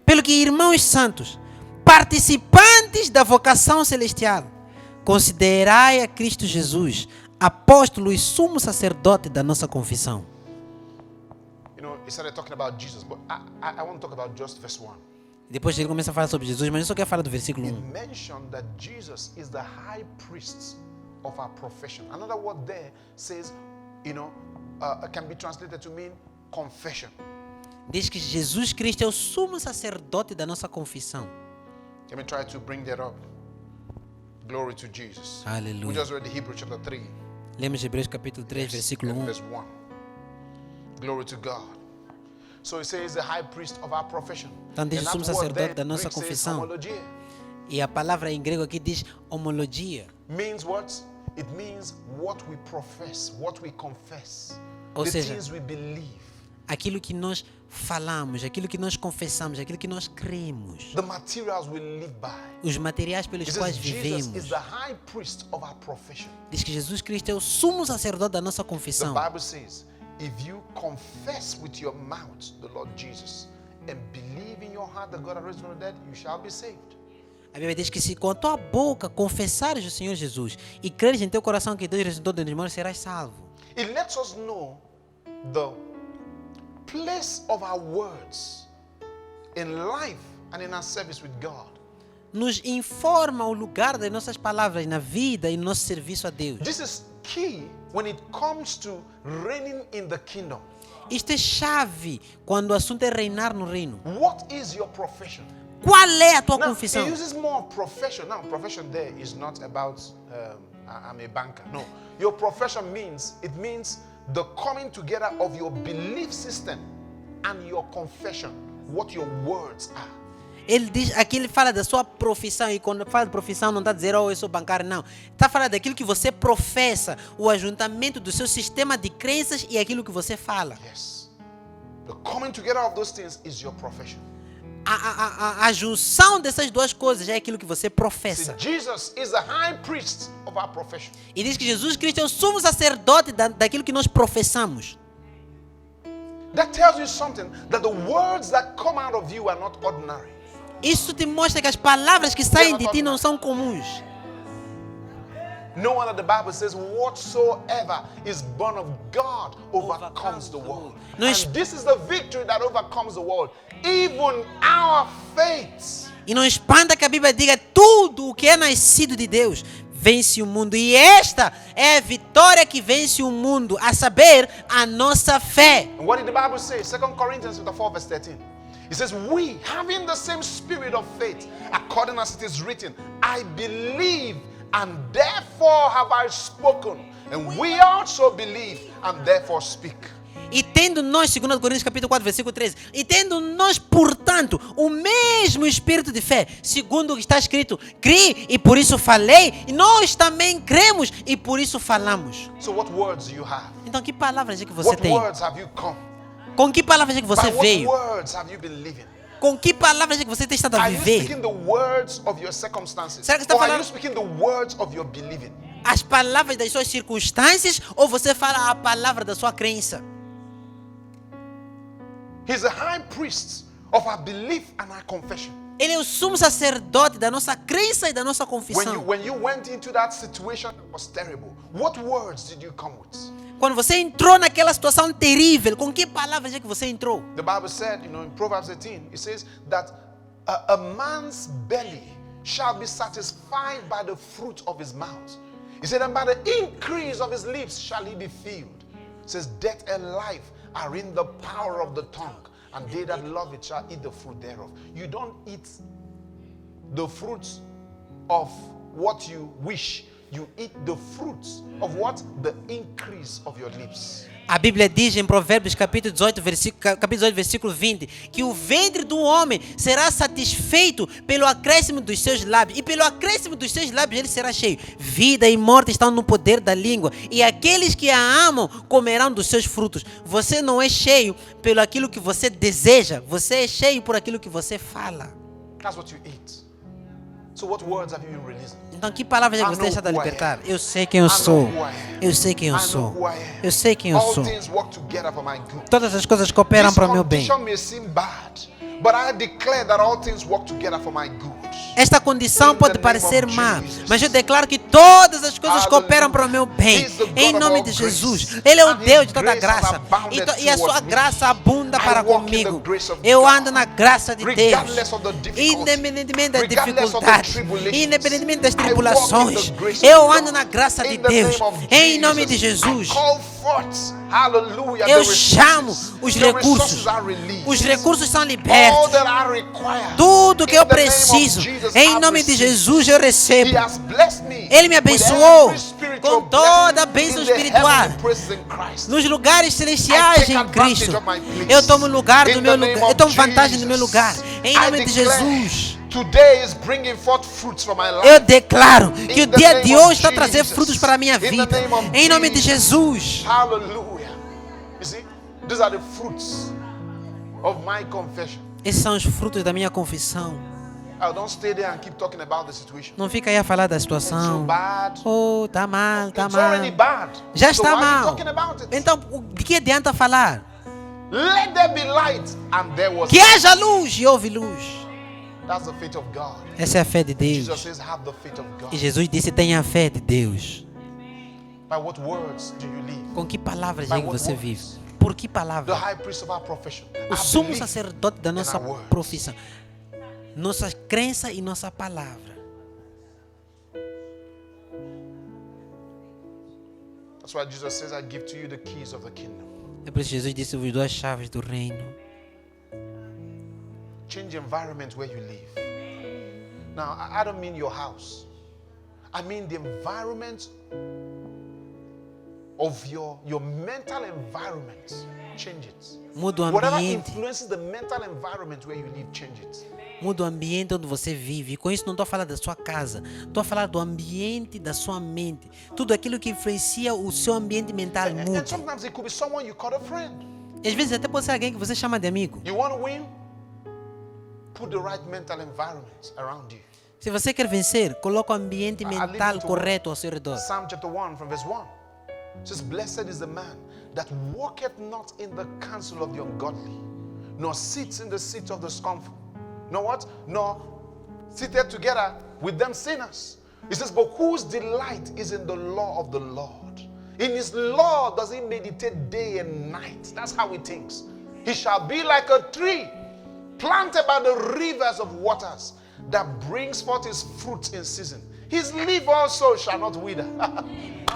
B: Pelo que, irmãos santos, participantes da vocação celestial, considerai a Cristo Jesus, apóstolo e sumo sacerdote da nossa confissão.
A: You know, he started talking about Jesus, but I want to talk about just verse 1.
B: Depois ele começa a falar sobre Jesus, mas eu só quero falar do versículo
A: It
B: 1.
A: mentioned that Jesus is the high priest of our profession. Another word there says, you know, can be translated to mean confession.
B: Diz que Jesus Cristo é o sumo sacerdote da nossa confissão.
A: Let me try to bring that up. Glory to Jesus.
B: Aleluia.
A: We just read the Hebrews chapter 3.
B: Lemos Hebreus capítulo 3,
A: Yes,
B: versículo
A: and
B: 1.
A: verse 1. Glory to God. So it says the high priest of our profession.
B: Então diz
A: And
B: o sumo
A: that word
B: sacerdote
A: there
B: da nossa
A: Greek says
B: confissão.
A: homologia.
B: E a palavra em grego aqui diz homologia.
A: Means what? It means what we profess, what we confess.
B: Ou
A: The
B: seja,
A: things we believe.
B: Aquilo que nós falamos, aquilo que nós confessamos, aquilo que nós cremos.
A: The materials we live by.
B: Os materiais
A: It
B: pelos
A: says
B: quais
A: Jesus
B: vivemos.
A: is the high priest of our profession.
B: Diz que Jesus Cristo é o sumo sacerdote da nossa
A: The
B: confissão.
A: Bible says, if you confess with your mouth the Lord Jesus and believe in your heart that God has raised from the dead, you shall be saved.
B: A Bíblia diz que se com a tua boca confessares o Senhor Jesus e creres em teu coração que Deus ressuscitou dos mortos, serás salvo.
A: It lets us know the place of our words in life and in our service with God.
B: nos informa o lugar das nossas palavras na vida e no nosso serviço a Deus.
A: This is key when it comes to reigning in the kingdom.
B: Isto é chave quando o assunto é reinar no reino.
A: What is your profession?
B: Qual é a tua
A: Now,
B: confissão?
A: he uses more profession. Now, profession there is not about I'm a banker. No, your profession means the coming together of your belief system and your confession, what your words are.
B: Ele diz, aqui ele fala da sua profissão, e quando fala de profissão não está a dizer, eu sou bancário, não. Está a falar daquilo que você professa, o ajuntamento do seu sistema de crenças e aquilo que você fala.
A: Yes. The coming together of those things is your profession.
B: A junção dessas duas coisas é aquilo que você
A: See,
B: professa.
A: Jesus is the high priest of our profession.
B: E diz que Jesus Cristo é o sumo sacerdote daquilo que nós professamos.
A: That tells you something, that the words that come out of you are not ordinary.
B: Isso te mostra que as palavras que saem de ti não são comuns.
A: No wonder the Bible says, whatsoever is born of God overcomes the world.
B: No
A: And
B: es-
A: this is the victory that overcomes the world, even our faith.
B: E não espanta que a Bíblia diga tudo o que é nascido de Deus vence o mundo. E esta é a vitória que vence o mundo, a saber, a nossa fé.
A: And what did the Bible say? 2 Corinthians 4 verse 13. It says, we, having the same spirit of faith, according as it is written, I believe, and therefore have I spoken. And we also believe, and therefore speak.
B: E tendo nós, 2 Coríntios capítulo 4, versículo 13, e tendo nós, portanto, o mesmo espírito de fé, segundo o que está escrito, criei e por isso falei, e nós também cremos e por isso falamos.
A: So what words do you have?
B: Então, que palavras é que você
A: What
B: tem?
A: words have you come?
B: Com que palavras é que você
A: By what
B: veio?
A: words have you been living?
B: Com que palavras é que você tem estado a
A: Are you
B: viver?
A: speaking the words of your circumstances?
B: Será que está
A: Or are
B: falando-
A: you speaking the words of your believing?
B: As palavras das suas circunstâncias ou você fala a palavra da sua crença?
A: He's the high priest of our belief and our confession.
B: Ele é o sumo sacerdote da nossa crença e da nossa confissão.
A: When you went into that situation that was terrible, what words did you come with?
B: Quando você entrou naquela situação terrível, com que palavras é que você entrou?
A: The Bible said, in Proverbs 18, it says that a man's belly shall be satisfied by the fruit of his mouth. He said, and by the increase of his lips shall he be filled. It says, death and life are in the power of the tongue, and they that love it shall eat the fruit thereof. You don't eat the fruits of what you wish. You eat the fruits of what? The increase of your lips.
B: A Bíblia diz em Provérbios capítulo 18, versículo 20, que o ventre do homem será satisfeito pelo acréscimo dos seus lábios, e pelo acréscimo dos seus lábios ele será cheio. Vida e morte estão no poder da língua, e aqueles que a amam comerão dos seus frutos. Você não é cheio pelo aquilo que você deseja, você é cheio por aquilo que você fala.
A: That's what you eat. So what words have you been releasing?
B: Então, que palavras é que
A: I
B: você
A: know
B: está a
A: who I
B: libertar?
A: am.
B: Eu sei quem eu
A: I know
B: sou.
A: who I am.
B: Eu sei quem eu
A: I know
B: sou.
A: who I am.
B: Eu sei quem eu
A: All
B: sou.
A: things work together for my good.
B: Todas as coisas cooperam
A: This
B: para o meu bem.
A: condition may seem bad, but I declare that all things work together for my good.
B: Esta condição
A: In
B: pode
A: the name
B: parecer
A: of
B: má,
A: Jesus.
B: mas eu declaro que todas as coisas
A: Hallelujah.
B: cooperam para o meu bem.
A: He is the God
B: Em
A: of
B: nome
A: all
B: de
A: grace.
B: Jesus. Ele é o
A: And his
B: Deus de toda
A: grace has
B: graça.
A: abounded
B: E a sua
A: towards me.
B: graça abunda
A: I
B: para
A: walk in the
B: comigo.
A: grace of
B: Eu
A: God.
B: ando na graça de Deus.
A: Regardless of the difficulty,
B: Independentemente das
A: regardless of the
B: dificuldades,
A: tribulations,
B: independentemente das
A: I walk in
B: tribulações,
A: the grace of
B: eu
A: God.
B: ando na graça de
A: In the
B: Deus.
A: name of
B: Em nome de
A: Jesus,
B: Jesus.
A: I call forth, hallelujah,
B: Eu
A: the
B: chamo
A: resources.
B: os
A: The
B: recursos.
A: resources are released.
B: Os recursos são
A: All
B: libertos.
A: that I require.
B: Tudo que
A: In
B: eu
A: the name of
B: preciso,
A: Jesus,
B: em
A: I
B: nome de
A: receive.
B: Jesus eu recebo.
A: He has blessed me
B: Ele me
A: with
B: abençoou
A: every spiritual
B: com toda a
A: blessing
B: bênção
A: in the
B: espiritual.
A: heavenly places in Christ.
B: Nos lugares
A: I
B: celestiais
A: take
B: em
A: advantage
B: Cristo.
A: of my place.
B: Eu tomo lugar do
A: In
B: meu
A: the name
B: lugar. Eu
A: of
B: tomo vantagem do meu
A: Jesus.
B: lugar. Em
A: I
B: nome de
A: declare,
B: Jesus.
A: Today is bringing forth fruits for my life.
B: Eu declaro que
A: In
B: o
A: the
B: dia
A: name
B: de
A: of
B: hoje está a trazer
A: Jesus.
B: frutos para a minha
A: In the
B: vida.
A: name of
B: Em nome de Jesus.
A: Hallelujah. You see, these are the fruits of my confession.
B: Esses são os frutos da minha confissão.
A: I don't stay there and keep talking about the situation.
B: Não fica aí a falar da
A: It's so
B: situação.
A: bad.
B: Oh, tá mal, tá
A: It's already
B: mal.
A: bad.
B: Já
A: So
B: está
A: why are you
B: mal.
A: talking about it?
B: Então, de que adianta falar?
A: Let there be light, and there was.
B: Que haja luz e houve luz.
A: That's the faith of God.
B: Essa é a fé de
A: Jesus
B: Deus.
A: says, have the faith of God.
B: E Jesus disse: tenha a fé de Deus.
A: By what words do you live?
B: Com que palavras
A: By
B: é que
A: what
B: você
A: words?
B: vive? Por que
A: The
B: palavra?
A: high priest of our profession.
B: O
A: I
B: sumo
A: believe
B: sacerdote da nossa
A: in our words.
B: profissão. nossa crença e nossa palavra.
A: That's why Jesus says, I give to you the keys of the kingdom.
B: É por isso que Jesus disse: eu vos dou as chaves do reino.
A: Change the environment where you live. Now, I don't mean your house. I mean the environment of your mental environment. Change it.
B: Muda o
A: Whatever
B: ambiente.
A: influences the mental environment where you live, change it.
B: Muda o ambiente onde você vive. E com isso não estou a falar da sua casa. Estou a falar do ambiente da sua mente. Tudo aquilo que influencia o seu ambiente mental
A: And
B: muda.
A: sometimes it could be someone you call a friend.
B: E às vezes até pode ser alguém que você chama de amigo.
A: You want to win? Put the right mental environment around you.
B: Se você quer vencer, coloque o ambiente
A: leave
B: mental
A: it to
B: correto ao seu redor.
A: Psalm chapter 1 from verse 1. It says, blessed is the man that walketh not in the counsel of the ungodly, nor sits in the seat of the scornful. Nor what? Nor seated together with them sinners. It says, but whose delight is in the law of the Lord. In his law does he meditate day and night. That's how he thinks. He shall be like a tree planted by the rivers of waters, that brings forth his fruit in season. His leaf also shall not wither.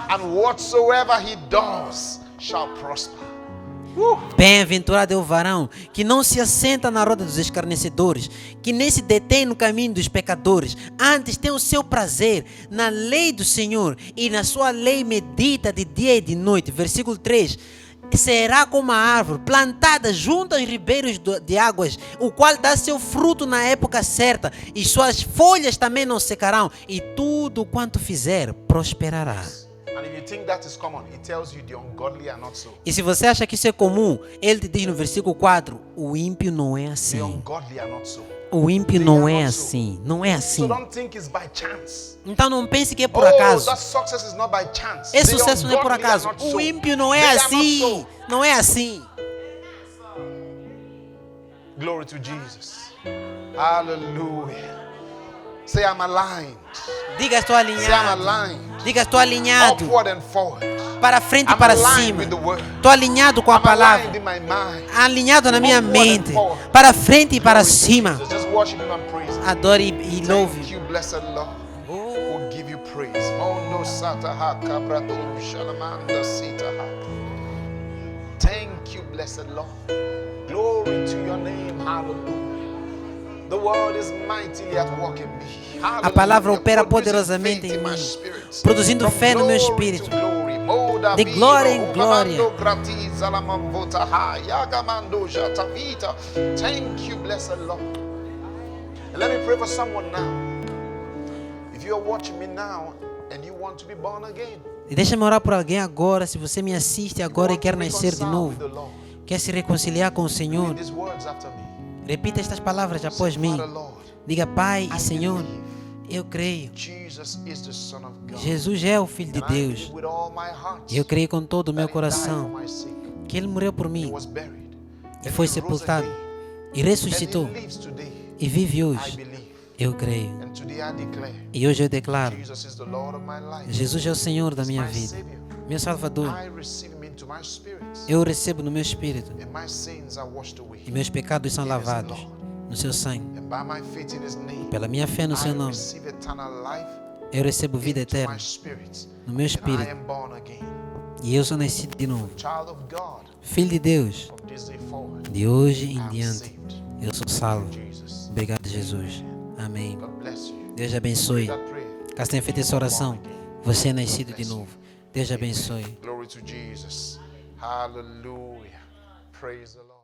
A: And whatsoever he does shall prosper.
B: Bem-aventurado é o varão que não se assenta na roda dos escarnecedores, que nem se detém no caminho dos pecadores, antes tem o seu prazer na lei do Senhor, e na sua lei medita de dia e de noite. Versículo 3. Será como a árvore plantada junto aos ribeiros de águas, o qual dá seu fruto na época certa, e suas folhas também não secarão, e tudo quanto fizer prosperará.
A: And if you think that is common, it tells you the ungodly are not so.
B: E se você acha que isso é comum, ele te diz no versículo 4, o ímpio não é
A: The
B: assim.
A: ungodly are not so.
B: O ímpio não é assim. Não é
A: So
B: assim.
A: don't think it's by chance.
B: Então não pense que é por
A: Oh,
B: acaso.
A: that success is not by chance.
B: Esse
A: The
B: sucesso não é por
A: ungodly are
B: acaso.
A: not so.
B: O ímpio não
A: They
B: é
A: are not
B: assim.
A: so.
B: Não é assim.
A: Glory to Jesus. Hallelujah. Say I'm aligned.
B: Diga, estou
A: Say I'm
B: alinhado.
A: aligned.
B: Diga, estou alinhado.
A: Upward and forward.
B: Para frente e
A: I'm
B: para
A: aligned
B: cima.
A: with the word.
B: Estou alinhado com a
A: I'm
B: palavra.
A: aligned in my mind.
B: Alinhado na minha
A: Upward and
B: mente.
A: forward.
B: Para frente e para
A: Glory to
B: cima.
A: Jesus. Just worship him and praise him.
B: Adore e louve.
A: Thank you, blessed Lord.
B: Oh.
A: We'll give you praise. Mondo sataha kabrado shalamanda sitaha. Thank you, blessed Lord. Glory to your name. Hallelujah. The word is mightily at work in me.
B: A palavra opera
A: Producing
B: poderosamente
A: faith
B: em
A: in my
B: mim,
A: spirit.
B: produzindo
A: From
B: fé no meu
A: glory
B: espírito.
A: to glory. Moda
B: De
A: vida,
B: glória em glória.
A: uvamando gratis, alamamvota ha, yagamando jatavita. Thank you, blessed Lord. And let me pray for someone now. If you are watching me now and you want to be born again,
B: E deixa-me orar por alguém agora. Se você me assiste agora e
A: want
B: quer
A: to
B: nascer de
A: reconcile
B: novo,
A: with the Lord,
B: quer se reconciliar com o Senhor,
A: read these words after me.
B: repita estas palavras após
A: Say,
B: mim.
A: Father, Lord,
B: Diga: Pai e
A: I
B: Senhor,
A: believe
B: eu creio.
A: Jesus is the Son of God.
B: Jesus é o Filho de
A: And I
B: Deus.
A: believe with all my heart
B: Eu creio com todo o meu
A: that he died
B: coração
A: for my sake.
B: que Ele morreu por
A: He
B: mim
A: was buried.
B: e
A: And
B: foi
A: he rose
B: sepultado
A: again.
B: e
A: And
B: ressuscitou
A: he lives today.
B: e vive
A: I
B: hoje.
A: believe.
B: Eu creio.
A: And today I declare,
B: E hoje eu declaro:
A: Jesus is the Lord of my life.
B: Jesus é o Senhor da
A: He's
B: minha
A: my
B: vida,
A: Savior.
B: meu Salvador.
A: I receive him into my spirit.
B: Eu o recebo no meu espírito
A: And my sins are washed away.
B: e meus pecados são lavados no seu sangue.
A: And by my faith in his name,
B: Pela minha fé no
A: I
B: seu nome,
A: receive eternal life
B: eu recebo vida
A: into my
B: eterna
A: spirit.
B: no meu
A: And I
B: espírito.
A: am born again.
B: E eu sou nascido de novo.
A: Child of God,
B: Filho de Deus.
A: from this day forward,
B: De hoje
A: I
B: em
A: am
B: diante,
A: saved.
B: eu sou salvo.
A: Jesus.
B: Obrigado, Jesus. Amém.
A: God bless you.
B: Deus abençoe.
A: That prayer.
B: Caso tenha feito essa oração, você é nascido de novo. Deus abençoe.
A: Glory to Jesus. Hallelujah. Praise the Lord.